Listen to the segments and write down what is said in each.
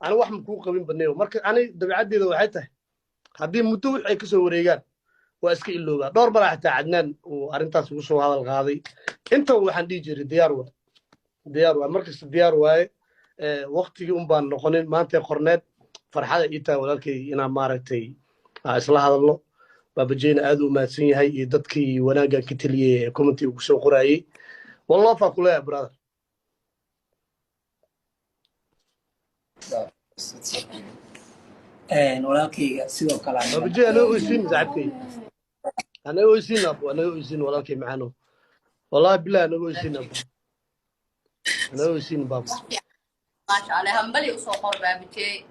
أنا واحد مكون قبين بنيو مركز أنا دبعتي ذو حيته هذه متوح أي كسر وريجان وأسكي اللغة دور بلا حتى عدنان وأرنتاس وصو هذا الغاضي أنت وحندي جري ديار مركز ديار واي وقتي يوم بان نقولين ما أنت قرنت فرحة إيتا ولكن أنا مارتي إصلاح هذا الله بابجينا أدو ما سين هاي دتكي وناجا كتلي كومنتي وسو قراي والله فاقول يا برادر walaalkayga sidoo kale بابجي أنا أوسين زعبكي أنا أوسين أبو أنا أوسين ولكن معنا والله بالله أنا أوسين أبو أنا أوسين بابا ما شاء الله هم بلي وصوقر بابتي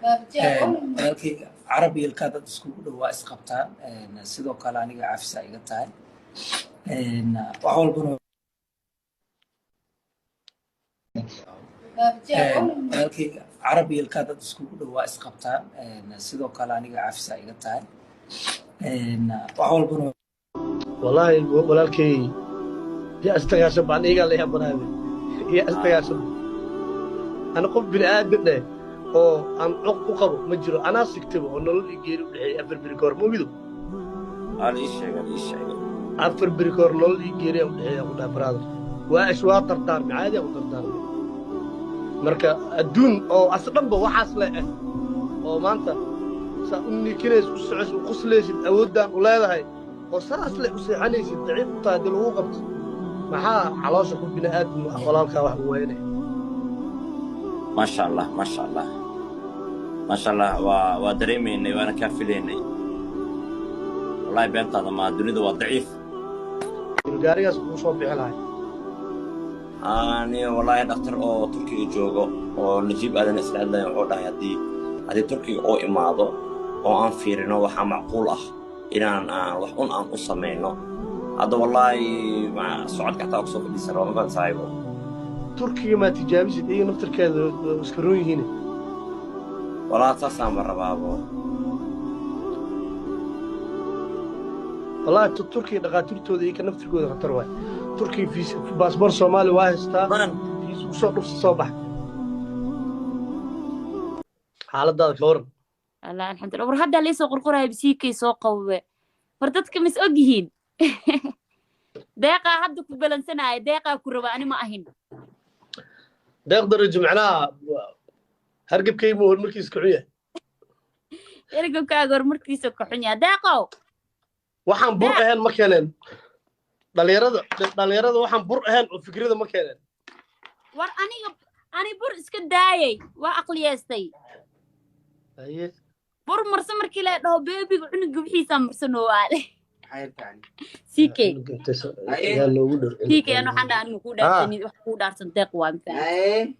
walaalkayga carabi ilka dad isku dhow waa isqabtaan sidoo kale aniga cafisa iga tahay wax walbana walaalkayga carabi ilka dad isku dhow waa isqabtaan sidoo kale aniga cafisa iga tahay wax walbana والله ولكن يا استغاثة عن إيجا اللي يبغى يا استغاثة أنا قف بني آدم ده أو أنا أقرب مجرى أنا سكتبه ونقول يجيرو بحي أفر بريكور مو بيدو على شيء أفر بريكور نقول يجيرو بحي أقول برادر وأشواط تردار معادي أو تردار مركا الدون أو أصلا بوحاس لا أو ما أنت سأني كنيس وسعس وقصليش أودان ولا هاي وصراص لا وسعنيش ضعيف طاد الوقت maxaa caloosha ku bini aadam walaalka wax weeyne ما شاء الله ما شاء الله ما شاء الله ودريميني وانا كافليني والله بنت هذا ما دنيا ضعيف gaarigaas ku soo bixi lahay أنا والله دكتور أو تركي جوجو أو نجيب هذا الناس اللي عندنا هذه تركي أو إماضة أو أنفيرنا وح معقول إن أنا وحون أن أصمينه هذا والله مع صعود قطع أقصى في السنة ما بنسايبه تركيا ما تجابش إيه نفتر كذا مسكروني هنا ولا تصام مرة بابو والله تركيا دقاتير تودي كنفتر كذا خطر واحد تركيا في باسبور صومالي واحد في وصل نص الصباح حالة ذلك لورن الله الحمد لله ورهدا ليس قرقرها بسيكي سوق وردتك مسؤجهين دقيقة هدك بلنسنا دقيقة كربا أنا ما أهين دقدر يجمعنا هرقب كيمو المركز كعية يرقب كاغور مركز كحنيا دقيقة waxaan bur ahaan ma keeneen dhalinyarada waxaan bur ahaan oo fikrada ma keeneen war ani bur iska daayay waa aqliyeystay aye bur marsa markii la dhaho beebiga cunuga wixiisa marsanoo aale سيكي سيكي أنا حنا أنا كودا أرسل دق وان فاهم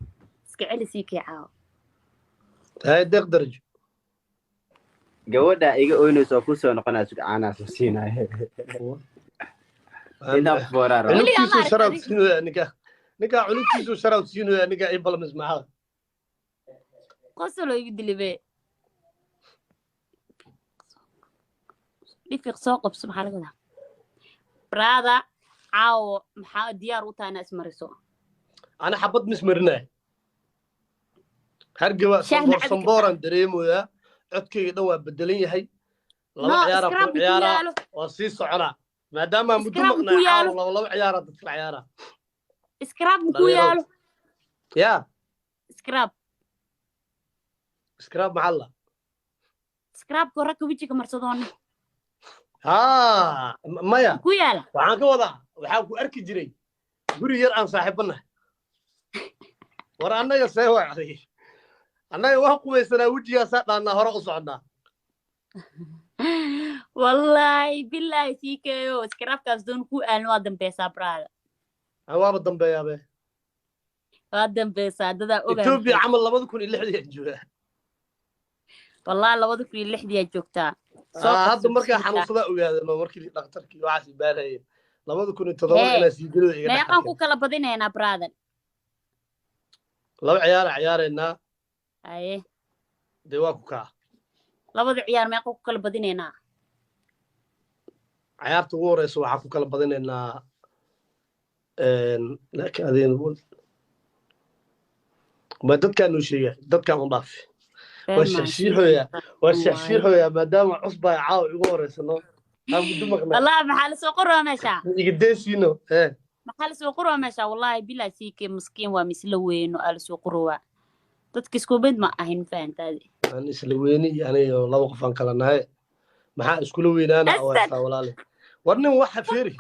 سكعلي سيكي عاو هاي دق درج جودا إيجا أوينو سوكوسو نقنا سك أنا سوسينا هنا فورارو عنكيسو شراوت سينو نكا عنكيسو شراوت سينو نكا إيه بلا مسمعها قصلو يقدلي بيه ليفيق سوق بسمح الله كذا برادا عاو محا ديار وتانا اسمرسو أنا حبط مسمرنا هرجوا صنبورا دريمو يا عدكي دوا بدلين هاي لا عيارة وصيص عنا ما دام مدمقنا عاو والله عيارة تطلع عيارة سكراب مكويالو يا سكراب محلة سكراب كورك وجهك مرصدون مايا كويالا waxaan ka wadaa waxaan ku arki jiray guri yar aan saaxiibana war annaga see wacday annaga wax qubaysanaa wajigaasa dhaana hore u socnaa wallahi billahi fiikayo skrafkaas doon ku aan waa dambeeysaa brada waaba dambeeyaabe waa dambeeysaa dada ogaa Ethiopia camal 2006 jooga wallahi 2006 joogtaa hadda markaa xanuunsada ogaadeen markii dhakhtarkii waxaas baarayeen 2007 ila siidiro iga dhaxay meeqan ku kala badinayna brother laba ciyaarayna aye de waa ku ka labada ciyaar meeqan ku kala badinayna ciyaarta ugu horeysa waxa ku kala badinaynaa laakiin ما دد كانوا شيء دد كانوا ضعف been والشحشيحويا maanshiin والشحشيحويا ما دام عصبة عاو يغورسنو هم دمقنا والله maxaa la soo qoraa meesha يقديسينو إيه maxaa la soo qoraa meesha wallahi bilaa siike miskiin waa misla weyno aa la soo qorowaa dadka isku mid ma ahin fahantaadi أنا إسلويني يعني لو قفان كلا نهاية maxaa iskula weynaana awaasaa walaale war nin waxa fiiri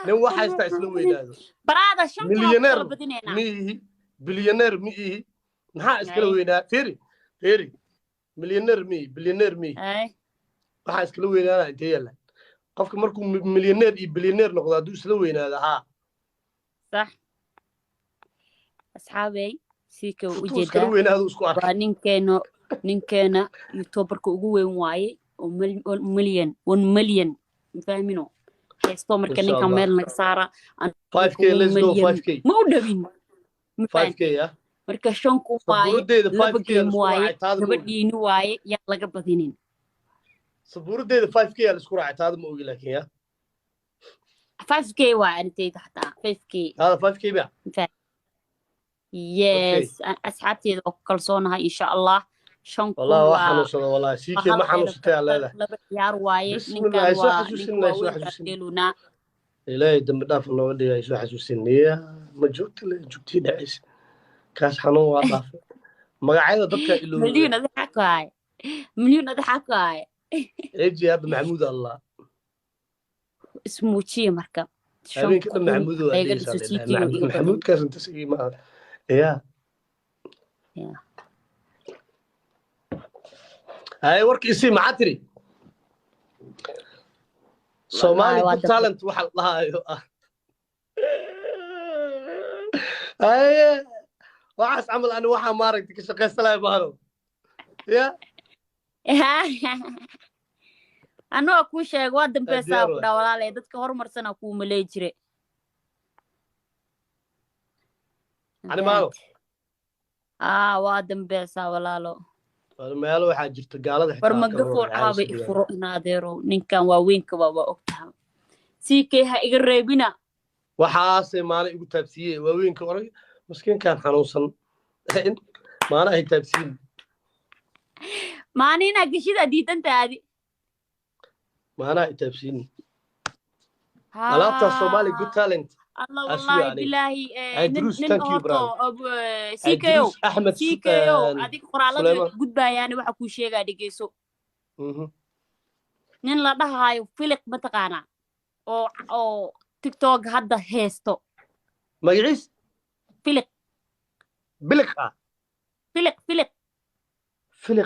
nin waxa istaa isla weynaado baraada shan milyaneer kala badinayna miihi bilyaneer miihi maxaa iskala weynaa fiiri milyaneer miihi ay waxa iskala weynaana intee yalaan qofka markuu milyaneer iyo bilyaneer noqdo hadduu isla weynaado haa sax asxaabey siika u iskala jeedaa weynaado isku arka waa ninkeena youtuberka ugu weyn waaye oo milyan 1 milyan fahmino haysto marka ninka meel naga saara 5k let's go 5k ma u dhawin 5k ya marka 5 ku waaye sabuuradeeda 5k waaye gabadhiini waaye yaa laga badinin sabuuradeeda 5k la isku raacay taada ma ogi laakiin ya 5k waa antayda xataa 5k hada 5k ba yes asxaabteeda oo kalsoonahay insha Allah والله واحد والله سيكي ما حنوصتها لا laba ciyaar waaye بسم الله يسوع حسوسنا يسوع حسوسنا إلهي دم داف الله ودي يسوع حسوسنا ما جبت له جبتي دعيس كاس حنون واضح ما قاعد ضبط إلو مليون أضحك هاي يجي هذا محمود الله اسمه شيء مركب أبين كده محمود محمود كاس انت سيكي ما يا هاي ورك اسي معتري Somali Good Talent waxa la hayo ay waxaas amal aan waxa maaragtay ka shaqeysanaay baaro ya anoo ku sheeg waa dambeesaa ku dhawalaalay dadka horumarsana ku malay jire ani maalo waa dambeesaa walaalo meelo waxa jirta gaalada xitaa barmagafo caabay furo inaadeero ninkan waa weynka waa ogtahay siikay ha iga reebina waxaas maana igu taabsiyay waa weynka oray miskiinkan xanuunsan maana ay taabsiin maanina gashida diidantaadi maana ay taabsiin alaabta Somali Good Talent الله والله بالله سيكيو أحمد سيكيو هذيك قرالة قد بياني waxa ku sheega dhigeyso nin la dhahayo Philip mataqaana oo TikTok hadda heesto magaciis Philip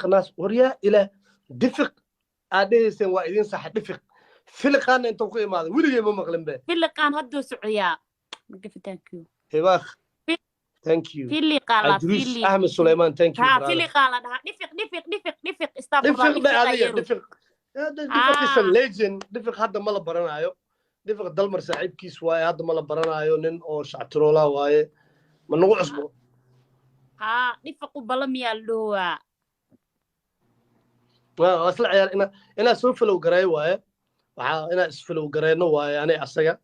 naas wariya ila difiq aadeysan waa idin sax difiq فيلقان انت وقي ماذا ولي ما مقلن به فيلقان هدو سعيا ثانك يو هباخ ثانك يو فيلقان احمد سليمان ثانك يو ها فيلقان دفق استغفر دفق بعديه دفق هذا ليجن دفق هذا ما لا برنايو دفق دلمر صاحب كيس واي هذا ما لا برنايو نين او شعترولا واي ما نغو عصبو ها دفق بلميا لو اصل عيال انا سوف لو قراي واي waxa ina isfilo gareeno waay anay asaga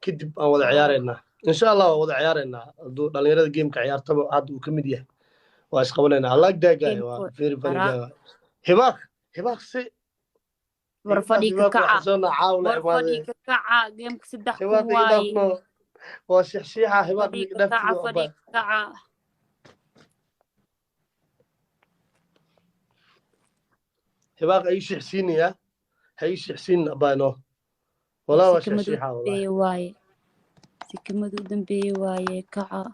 kadib aan wada ciyaareyna insha Allah wada ciyaareyna haduu dhalinyarada gameka ciyaartaba aad uu kamid yahay waa isqabanayna Allah daagay waa very very hibaaq si warfadhiga kaca gameka saddex waay waa shixshiixa hibaaq dhafti hibaaq ay shixsiinaya هيش حسين أبانو ولا وش شيحة والله واي سكمدو دنبي واي كعا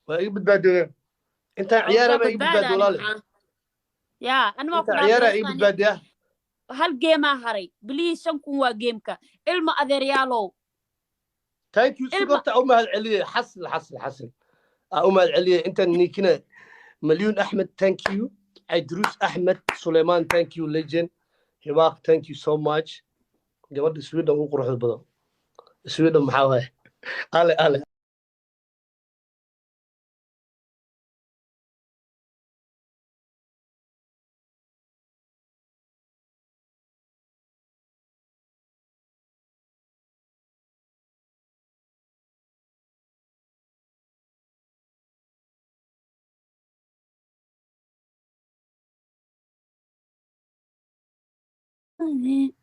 ويجيب البادية أنت عيارة ما يجيب البادية ولا يا أنا ما أنت عيارة يجيب البادية هل جيم هاري بليز شنكون وجيمك إلما أذريالو thank you sidoo أمها العلية حسن أمها العلية أنت نيكنا مليون أحمد thank you عيدروس أحمد سليمان thank you legend هباق thank you so much جواد السويد أو قروح البضم السويد محاوية آله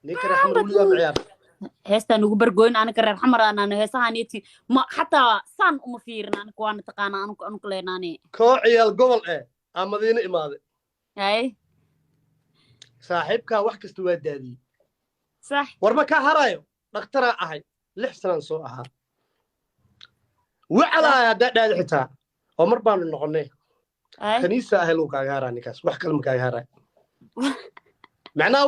نيك رحمة ولي معيار heestaan ugu bargooyn anaka reer xamar aanan heesahaniti ma xataa saan uma fiirin anaka waana taqaana anuku leenaane كوعي القبل إيه أمدينة إمادة hay صاحبك وحكي استوى دادي صح ورما كهرايو دكتورة أهي لحسن سوءها وعلى دادي حتى عمر بان النقنة hay كنيسة أهل وكاغارا نكاس وحكي المكاغارا معناه